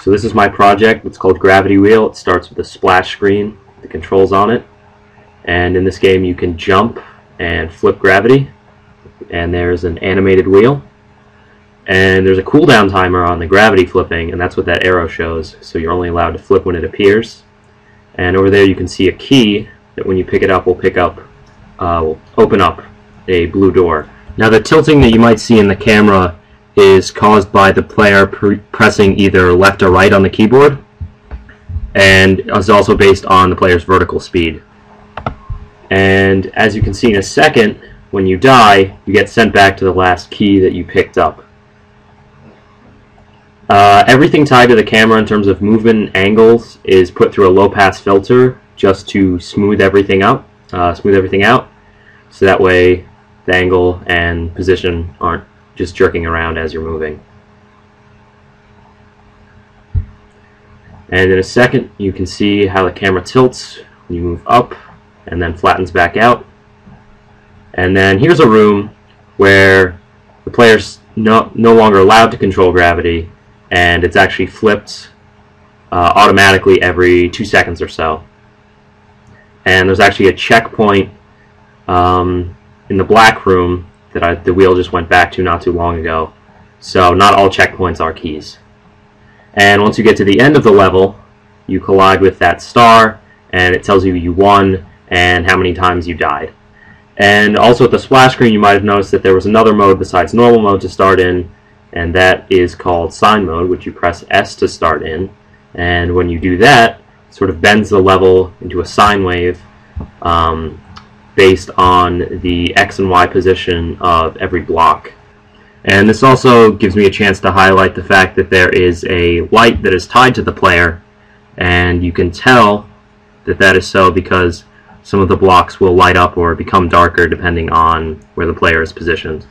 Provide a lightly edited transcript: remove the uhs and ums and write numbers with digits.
So this is my project. It's called Gravity Wheel. It starts with a splash screen, the controls on it, and in this game you can jump and flip gravity, and there's an animated wheel, and there's a cooldown timer on the gravity flipping, and that's what that arrow shows. So you're only allowed to flip when it appears. And over there you can see a key that when you pick it up will open up a blue door. Now the tilting that you might see in the camera is caused by the player pressing either left or right on the keyboard, and is also based on the player's vertical speed. And as you can see in a second, when you die, you get sent back to the last key that you picked up. Everything tied to the camera in terms of movement and angles is put through a low-pass filter just to smooth everything out, so that way the angle and position aren't just jerking around as you're moving. And in a second you can see how the camera tilts when you move up and then flattens back out. And then here's a room where the player's no longer allowed to control gravity, and it's actually flipped automatically every 2 seconds or so. And there's actually a checkpoint in the black room that the wheel just went back to not too long ago. So not all checkpoints are keys. And once you get to the end of the level, you collide with that star, and it tells you you won and how many times you died. And also at the splash screen you might have noticed that there was another mode besides normal mode to start in, and that is called sine mode, which you press S to start in. And when you do that, it sort of bends the level into a sine wave based on the X and Y position of every block. And this also gives me a chance to highlight the fact that there is a light that is tied to the player, and you can tell that that is so because some of the blocks will light up or become darker depending on where the player is positioned.